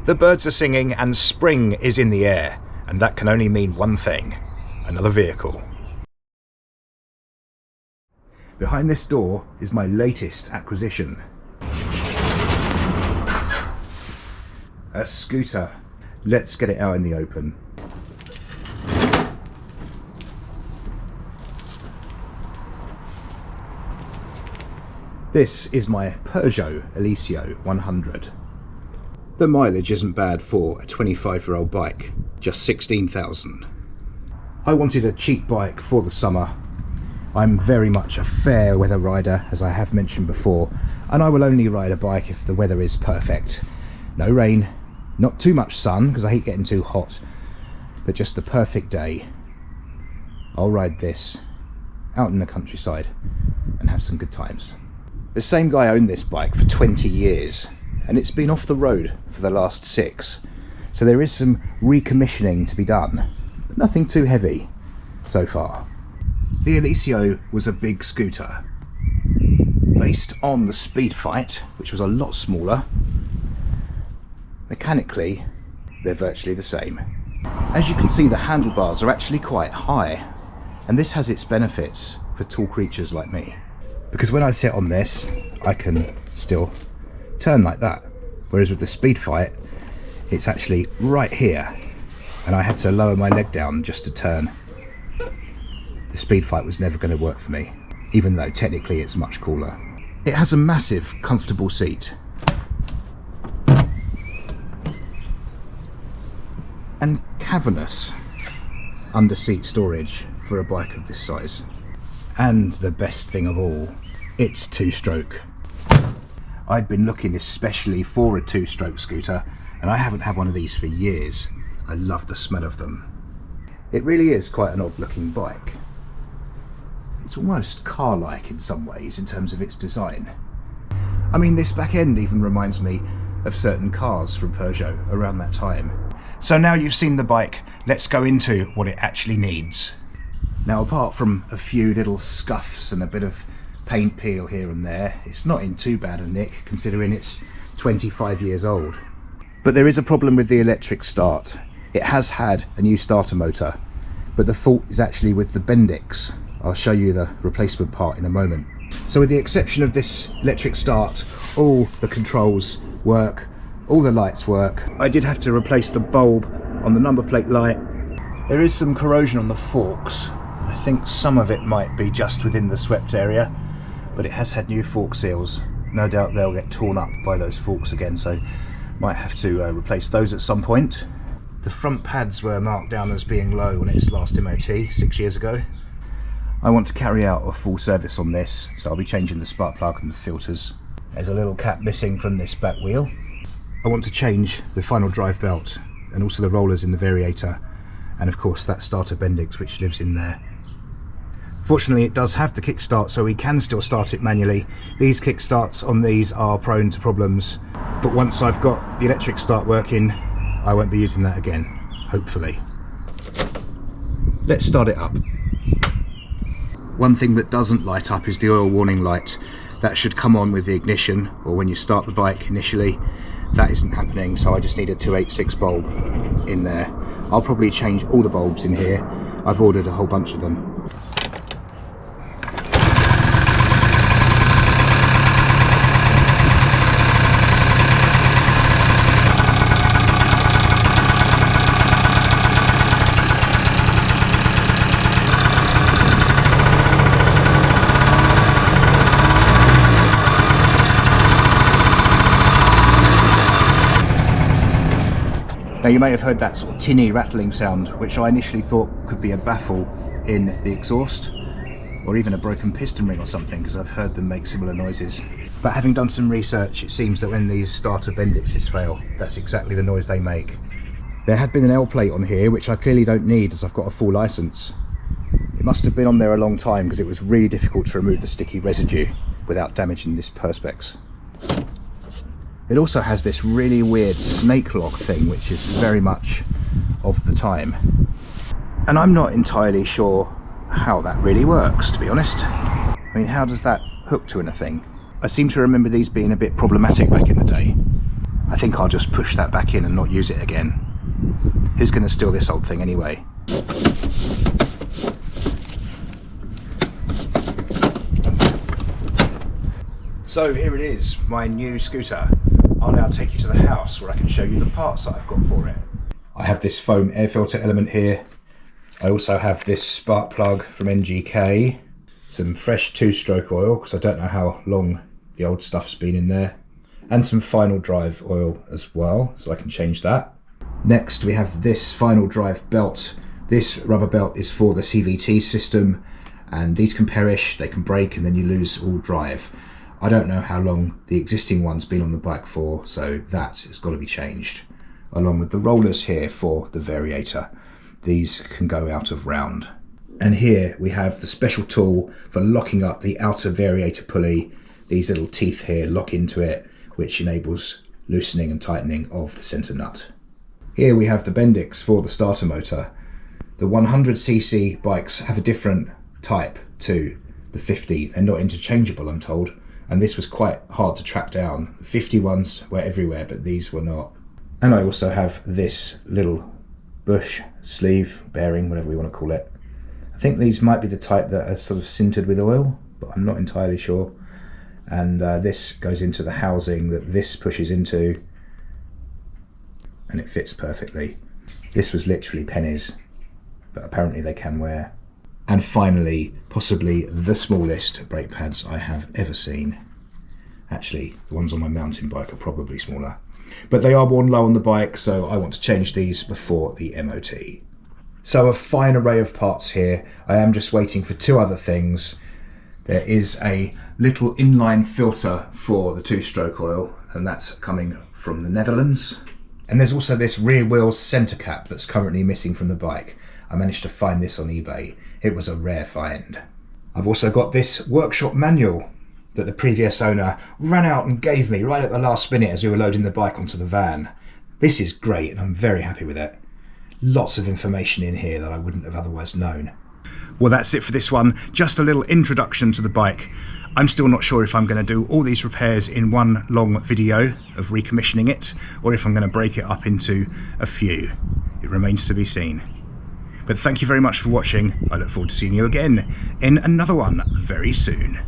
The birds are singing and spring is in the air, and that can only mean one thing: another vehicle. Behind this door is my latest acquisition. A scooter. Let's get it out in the open. This is my Peugeot Elyseo 100. The mileage isn't bad for a 25-year-old bike, just 16,000. I wanted a cheap bike for the summer. I'm very much a fair weather rider, as I have mentioned before, and I will only ride a bike if the weather is perfect. No rain, not too much sun, because I hate getting too hot, but just the perfect day. I'll ride this out in the countryside and have some good times. The same guy owned this bike for 20 years, and it's been off the road for the last 6. So there is some recommissioning to be done, but nothing too heavy so far. The Elyseo was a big scooter, based on the Speedfight, which was a lot smaller. Mechanically, they're virtually the same. As you can see, the handlebars are actually quite high, and this has its benefits for tall creatures like me. Because when I sit on this, I can still turn like that. Whereas with the Speedfight, it's actually right here, and I had to lower my leg down just to turn. The Speedfight was never going to work for me, even though technically it's much cooler. It has a massive, comfortable seat. And cavernous under-seat storage for a bike of this size. And the best thing of all, it's 2-stroke. I'd been looking especially for a 2-stroke scooter, and I haven't had one of these for years. I love the smell of them. It really is quite an odd looking bike. It's almost car-like in some ways in terms of its design. I mean, this back end even reminds me of certain cars from Peugeot around that time. So now you've seen the bike, let's go into what it actually needs. Now, apart from a few little scuffs and a bit of paint peel here and there, it's not in too bad a nick considering it's 25 years old. But there is a problem with the electric start. It has had a new starter motor, but the fault is actually with the bendix. I'll show you the replacement part in a moment. So with the exception of this electric start, all the controls work, all the lights work. I did have to replace the bulb on the number plate light. There is some corrosion on the forks. I think some of it might be just within the swept area, but it has had new fork seals. No doubt they'll get torn up by those forks again, so might have to replace those at some point. The front pads were marked down as being low on its last MOT 6 years ago. I want to carry out a full service on this, so I'll be changing the spark plug and the filters. There's a little cap missing from this back wheel. I want to change the final drive belt and also the rollers in the variator, and of course that starter bendix which lives in there. Fortunately, it does have the kickstart, so we can still start it manually. These kickstarts on these are prone to problems, but once I've got the electric start working, I won't be using that again, hopefully. Let's start it up. One thing that doesn't light up is the oil warning light. That should come on with the ignition or when you start the bike initially. That isn't happening, so I just need a 286 bulb in there. I'll probably change all the bulbs in here. I've ordered a whole bunch of them. Now you may have heard that sort of tinny rattling sound, which I initially thought could be a baffle in the exhaust, or even a broken piston ring or something, because I've heard them make similar noises. But having done some research, it seems that when these starter bendixes fail, that's exactly the noise they make. There had been an L plate on here, which I clearly don't need as I've got a full license. It must have been on there a long time because it was really difficult to remove the sticky residue without damaging this perspex. It also has this really weird snake lock thing, which is very much of the time. And I'm not entirely sure how that really works, to be honest. I mean, how does that hook to anything? I seem to remember these being a bit problematic back in the day. I think I'll just push that back in and not use it again. Who's going to steal this old thing anyway? So here it is, my new scooter. I'll now take you to the house where I can show you the parts that I've got for it. I have this foam air filter element here. I also have this spark plug from NGK, some fresh 2-stroke oil, because I don't know how long the old stuff's been in there, and some final drive oil as well, so I can change that. Next we have this final drive belt. This rubber belt is for the CVT system, and these can perish, they can break, and then you lose all drive. I don't know how long the existing one's been on the bike for, so that has got to be changed. Along with the rollers here for the variator. These can go out of round. And here we have the special tool for locking up the outer variator pulley. These little teeth here lock into it, which enables loosening and tightening of the centre nut. Here we have the bendix for the starter motor. The 100cc bikes have a different type to the 50. They're not interchangeable, I'm told. And this was quite hard to track down. The 50 ones were everywhere, but these were not. And I also have this little bush, sleeve, bearing, whatever we want to call it. I think these might be the type that are sort of sintered with oil, but I'm not entirely sure. And this goes into the housing that this pushes into, and it fits perfectly. This was literally pennies, but apparently they can wear. And finally, possibly the smallest brake pads I have ever seen. Actually, the ones on my mountain bike are probably smaller. But they are worn low on the bike, so I want to change these before the MOT. So a fine array of parts here. I am just waiting for 2 other things. There is a little inline filter for the 2-stroke oil, and that's coming from the Netherlands. And there's also this rear wheel centre cap that's currently missing from the bike. I managed to find this on eBay. It was a rare find. I've also got this workshop manual that the previous owner ran out and gave me right at the last minute as we were loading the bike onto the van. This is great and I'm very happy with it. Lots of information in here that I wouldn't have otherwise known. Well, that's it for this one. Just a little introduction to the bike. I'm still not sure if I'm going to do all these repairs in one long video of recommissioning it, or if I'm going to break it up into a few. It remains to be seen. But thank you very much for watching. I look forward to seeing you again in another one very soon.